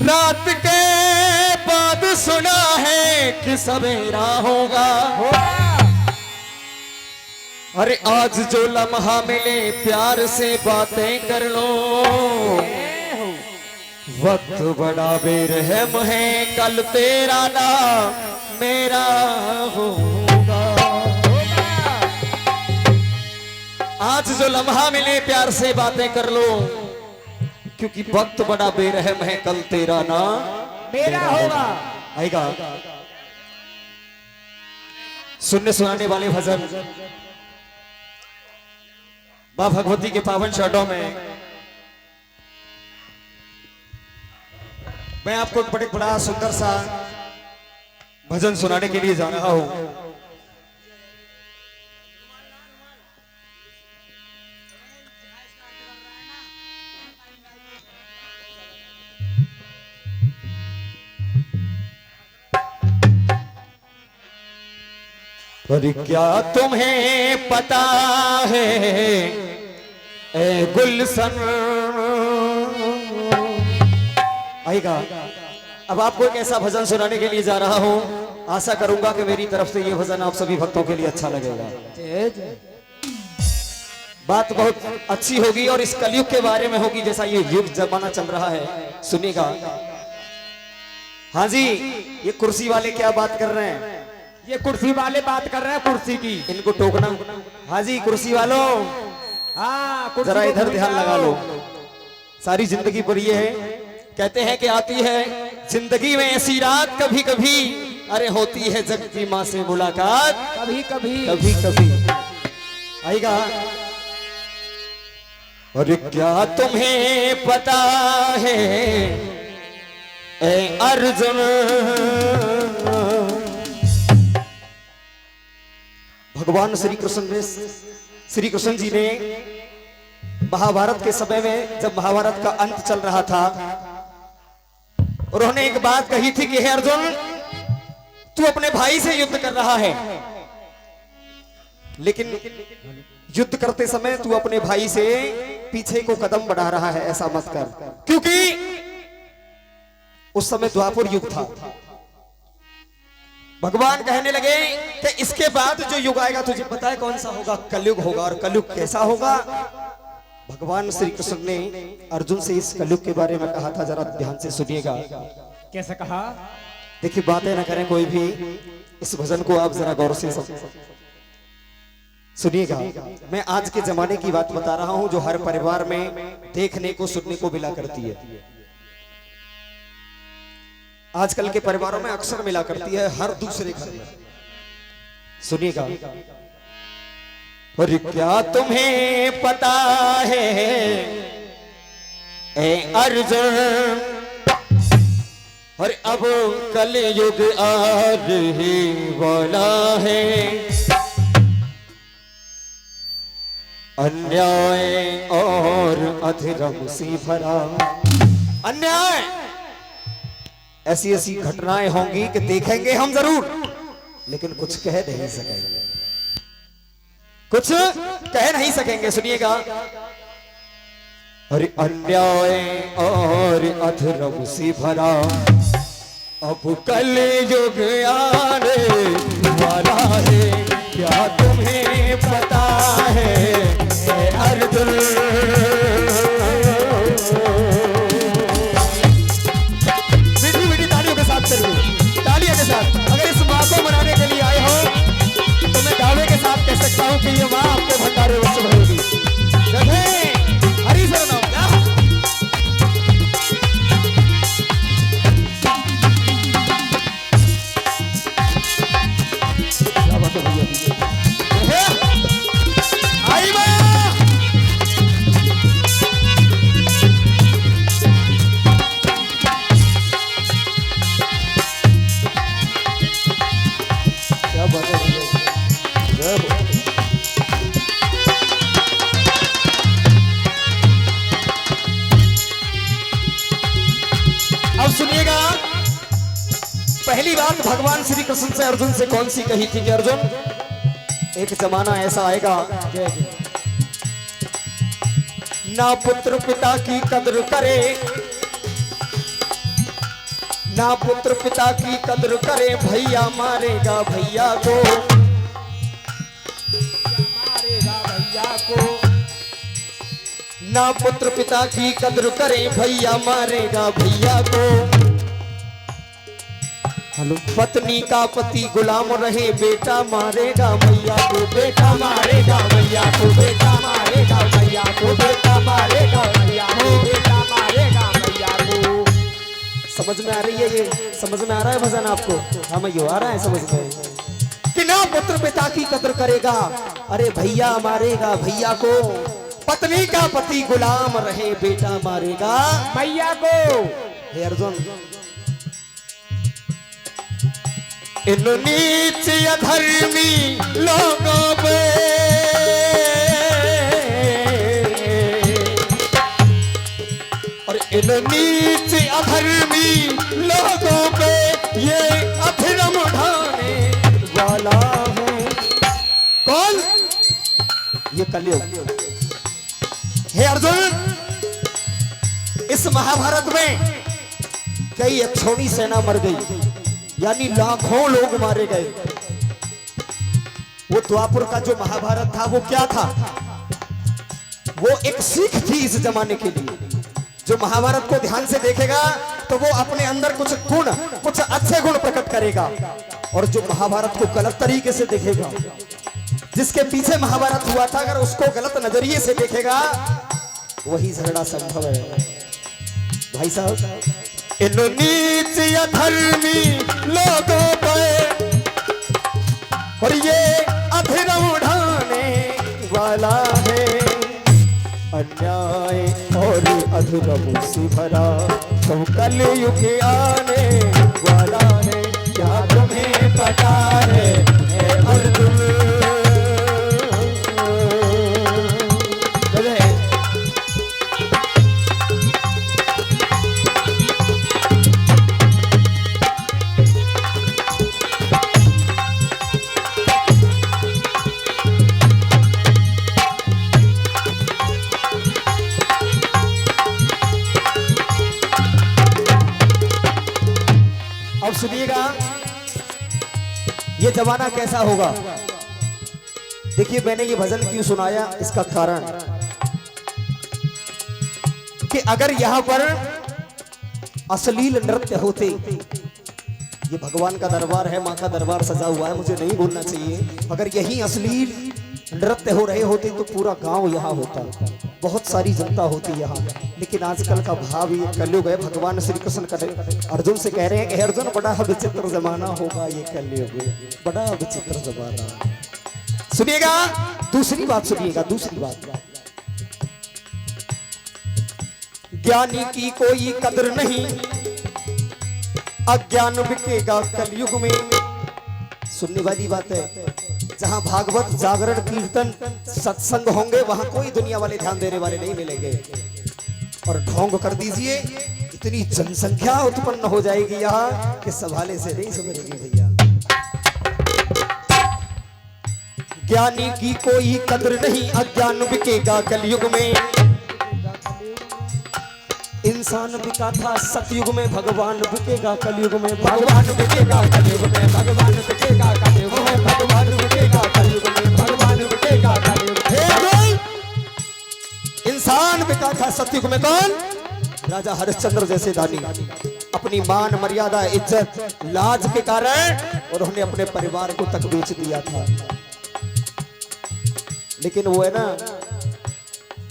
रात के बाद सुना है कि सवेरा होगा। अरे आज जो लम्हा मिले प्यार से बातें कर लो। वक्त बड़ा बेरहम है, कल तेरा ना मेरा होगा। आज जो लम्हा मिले प्यार से बातें कर लो, क्योंकि वक्त बड़ा बेरहम है, कल तेरा ना मेरा होगा। आएगा। सुनने सुनाने वाले भजन मां भगवती के पावन शरणों में मैं आपको एक बड़ा सुंदर सा भजन सुनाने के लिए जा रहा हूं। पर क्या तुम्हें पता है ए गुलशन। आएगा। अब आपको एक ऐसा भजन सुनाने के लिए जा रहा हूं, आशा करूंगा कि मेरी तरफ से ये भजन आप सभी भक्तों के लिए अच्छा लगेगा। बात बहुत अच्छी होगी और इस कलयुग के बारे में होगी, जैसा ये युग जमाना चल रहा है। सुनिएगा। हाँ जी, ये कुर्सी वाले क्या बात कर रहे हैं? ये कुर्सी वाले बात कर रहे हैं कुर्सी की। इनको टोकना। हाँ जी, कुर्सी वालों, हाँ जरा इधर ध्यान लगा लो। सारी जिंदगी पर ये है, कहते हैं कि आती है जिंदगी में ऐसी रात कभी कभी, अरे होती है जगती माँ से मुलाकात कभी कभी। कभी कभी। आएगा। और क्या तुम्हें पता है ए अर्जुन, भगवान श्री कृष्ण जी ने महाभारत के समय में, जब महाभारत का अंत चल रहा था, उन्होंने एक बात कही थी कि हे अर्जुन, तू अपने भाई से युद्ध कर रहा है, लेकिन युद्ध करते समय तू अपने भाई से पीछे को कदम बढ़ा रहा है, ऐसा मत कर। क्योंकि उस समय द्वापर युग था। भगवान कहने लगे कि इसके बाद जो युग आएगा तुझे पता है कौन सा होगा? कलयुग होगा। और कलयुग कैसा होगा? भगवान श्री कृष्ण ने अर्जुन से इस कलयुग के बारे में कहा था, जरा ध्यान से सुनिएगा। कैसे कहा? देखिए, बातें ना करें कोई भी, इस भजन को आप जरा गौर से सुनिएगा। मैं आज के जमाने की बात बता रहा हूं, जो हर परिवार में देखने को सुनने को मिला करती है। आजकल के परिवारों में अक्सर मिला करती है, हर दूसरे घर में। सुनिएगा। और क्या तुम्हें पता है ए अर्जुन, और अब कलयुग आ रही वाला है, अन्याय और अधर्म से भरा। अन्याय, ऐसी ऐसी घटनाएं होंगी कि देखेंगे हम जरूर, लेकिन कुछ कह नहीं सकेंगे, कुछ कह नहीं सकेंगे। सुनिएगा। अरे अन्याय और अधर्म से भरा अब कलयुग आने वाला है, क्या तुम्हें पता है अर्जुन। तालियों के साथ, अगर इस माँ को मनाने के लिए आए हो तो मैं दावे के साथ कह सकता हूँ कि ये माँ आपके भंडारे वस्तु भरेगी। हरी सर नाम क्या बात है भैया। आई माँ, अब सुनिएगा। पहली बात भगवान श्री कृष्ण से अर्जुन से कौन सी कही थी कि अर्जुन, एक जमाना ऐसा आएगा ना पुत्र पिता की कद्र करे, ना पुत्र पिता की कद्र करे भैया मारेगा भैया को, मारेगा भैया को। ना पुत्र पिता की कद्र करे भैया मारेगा भैया को। हेलो, पत्नी का पति गुलाम रहे बेटा मारेगा भैया को, बेटा मारेगा भैया को, बेटा मारेगा भैया को, बेटा मारेगा भैया को, बेटा मारेगा भैया को। समझ में आ रही है ये? समझ में आ रहा है भजन आपको? हाँ मैं आ रहा है समझ में कि ना पुत्र पिता की कद्र करेगा, अरे भैया मारेगा भैया को। पत्नी का पति गुलाम रहे बेटा मारेगा भैया को। हे अर्जुन, इन नीच अधर्मी लोगों पे और इन नीच अधर्मी लोगों पे ये अधर्म ढाने वाला है कौन? ये कलयुग। हे अर्जुन, इस महाभारत में कई अक्षौणी सेना मर गई, यानी लाखों लोग मारे गए। वो द्वापर का जो महाभारत था वो क्या था? वो एक सीख थी इस जमाने के लिए। जो महाभारत को ध्यान से देखेगा तो वो अपने अंदर कुछ गुण, कुछ अच्छे गुण प्रकट करेगा, और जो महाभारत को गलत तरीके से देखेगा, जिसके पीछे महाभारत हुआ था, अगर उसको गलत नजरिए से देखेगा वही झगड़ा संभव है। भाई साहब, इन नीच अधर्मी लोगों पे और ये अधर्म उठाने वाला है, अन्याय और अधर्म से भरा तो कलयुग आने वाला है। क्या तुम्हें पता है अर्जुन? अब सुनिएगा ये जमाना कैसा होगा। देखिए, मैंने ये भजन क्यों सुनाया, इसका कारण कि अगर यहां पर अश्लील नृत्य होते, ये भगवान का दरबार है, मां का दरबार सजा हुआ है, मुझे नहीं बोलना चाहिए, अगर यही अश्लील नृत्य हो रहे होते तो पूरा गांव यहाँ होता, बहुत सारी जनता होती यहाँ। लेकिन आजकल का भाव ये कलयुग है। भगवान श्री कृष्ण अर्जुन से कह रहे हैं कि अर्जुन, बड़ा विचित्र जमाना होगा ये कलयुग, बड़ा विचित्र जमाना। सुनिएगा, दूसरी बात सुनिएगा, दूसरी बात, ज्ञानी की कोई कदर नहीं, अज्ञान बिकेगा कलयुग में। सुनने वाली बात है। जहां भागवत, जागरण, कीर्तन, सत्संग होंगे वहां कोई दुनिया वाले ध्यान देने वाले नहीं मिलेंगे। और ढोंग कर दीजिए, इतनी जनसंख्या उत्पन्न हो जाएगी यहाँ कि संभाले से नहीं सुधरेगी भैया। ज्ञानी की कोई कद्र नहीं, अज्ञान बिकेगा कलयुग में। इंसान बिका था सतयुग में, भगवान बिकेगा कलयुग में। भगवान बिकेगा कलयुग में, भगवान बिकेगा कलयुग में, भगवान बिकेगा कलयुग में, भगवान बिकेगा कलयुग में। इंसान बिका था सतयुग में। कौन? राजा हरिश्चंद्र जैसे दानी अपनी मान, मर्यादा, इज्जत, लाज के कारण उन्होंने अपने परिवार को तक बेच दिया था। लेकिन वो है ना,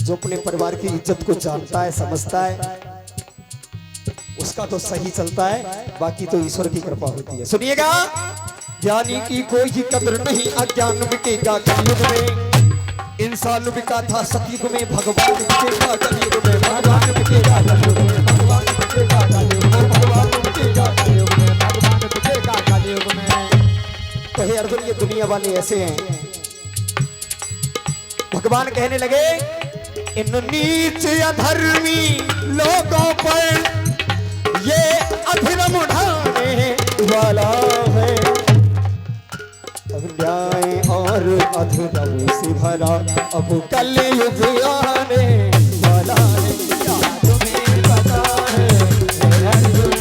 जो अपने परिवार की इज्जत को जानता है, समझता है, उसका तो सही चलता है, बाकी तो ईश्वर की कृपा होती है। सुनिएगा, ज्ञानी की कोई कद्र नहीं, अज्ञान बिकेगा कलयुग में। इंसान बिका था सतयुग में, भगवान बिकेगा कलयुग में, भगवान बिकेगा कलयुग में, भगवान बिकेगा कलयुग में, भगवान बिकेगा कलयुग में, भगवान बिकेगा कलयुग में। तो हे अर्जुन, ये दुनिया वाले ऐसे हैं। भगवान कहने लगे, इन नीच अधर्मी लोगों पर ये अधर्म उठाने वाला है, अन्याय और अधर्म से भरा अब कलयुग आने वाला है। क्या तुम्हें पता है अर्जुन?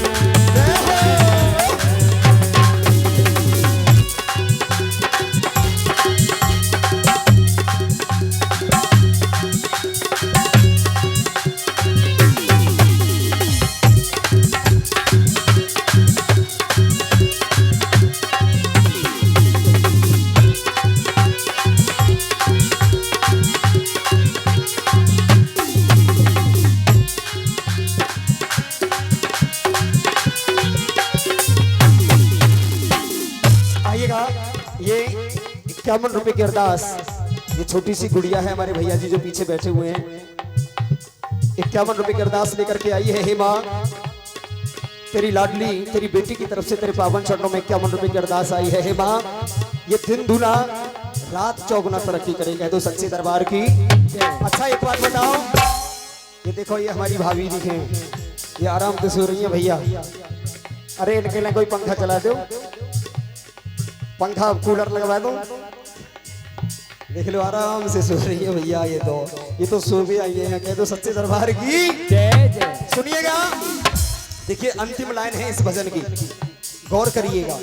₹51 की अरदास। ये छोटी सी गुड़िया है हमारे भैया जी जो पीछे बैठे हुए हैं, ₹51 की अरदास लेकर के आई है। हे माँ, तेरी लाडली तेरी बेटी की तरफ से तेरे पावन चरणों में ₹51 की अरदास आई है। हे माँ, ये दिन दूना रात चौगुना तरक्की करे, कह दो सच्चे दरबार की। अच्छा एक बात बताओ, ये देखो ये हमारी भाभी जी हैं, ये आराम से सो रही है भैया। अरे इनके लिए कोई पंखा चला दो, पंखा कूलर लगवा दो, देख लो आराम से सो रही है भैया। ये तो सो भी आई है, कह दो सच्चे दरबार की जय जय। सुनिएगा, देखिए अंतिम लाइन है इस भजन की, गौर करिएगा।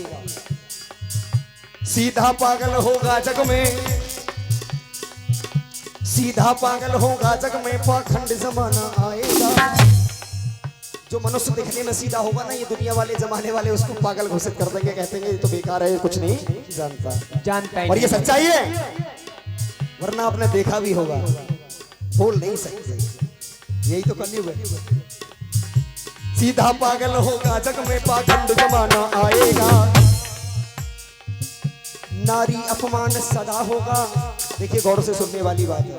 सीधा पागल होगा जग में, सीधा पागल होगा जग में, पाखंड जमाना आएगा। जो मनुष्य दिखने में सीधा होगा ना, ये दुनिया वाले जमाने वाले उसको पागल घोषित कर देंगे, कहते हैं ये तो बेकार है, कुछ नहीं जानता। और ये सच्चाई है, वरना आपने देखा भी होगा, बोल नहीं सकते, यही तो कलयुग है। सीधा पागल होगा जग में, पाखंड जमाना आएगा। नारी अपमान सदा होगा। देखिए गौर से सुनने वाली बात है,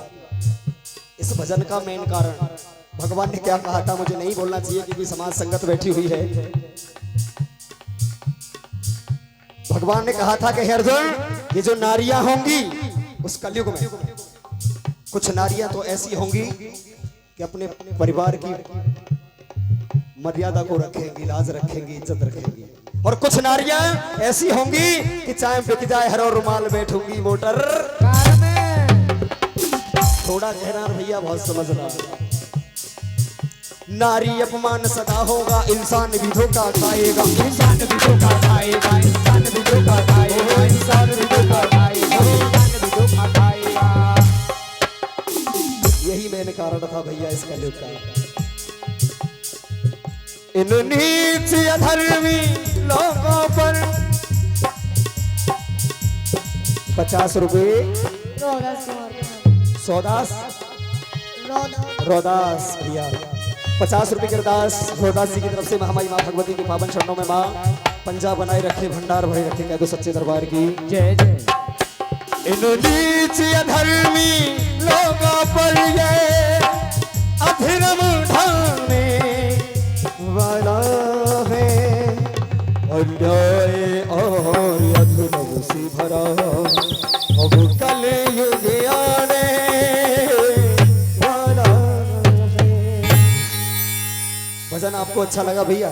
इस भजन का मेन कारण भगवान ने क्या कहा था, मुझे नहीं बोलना चाहिए क्योंकि समाज संगत बैठी हुई है। भगवान ने कहा था कि हे अर्जुन, ये जो नारियां होंगी उस कलयुग में, कुछ नारियां तो ऐसी होंगी कि अपने परिवार की मर्यादा को रखेंगी, लाज रखेंगी, इज्जत रखेंगी, और कुछ नारियां ऐसी होंगी कि चाहे बिक जाए हर और रुमाल बैठूंगी मोटर कार में। थोड़ा कहना भैया बहुत समझना। नारी अपमान सदा होगा, इंसान भी धोखा खाएगा, इंसान भी धोखा खाएगा, इंसान भी धोखा खाएगा, इंसान भी धोखा खाएगा, इंसान भी धोखा खाएगा। यही मैंने कारण था भैया इस कलयुग का। इन नीच अधर्मी लोगों पर ₹50 सौदास रोदास भैया, ₹50 की अरदास रोदास जी की तरफ से हमारी माँ भगवती के पावन चरणों में माँ पंजा बनाए रखे, भंडार भरे रखे, कह दो सच्चे दरबार की जय जय। इन नीच अधर्मी लोगों पर ये अधर्म ढाने वाला है, अन्याय और अधर्म से भरा अब कलयुग आने वाला है। भजन आपको अच्छा लगा भैया?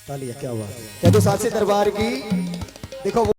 तालियां, क्या हुआ? कह दो साचे दरबार की। देखो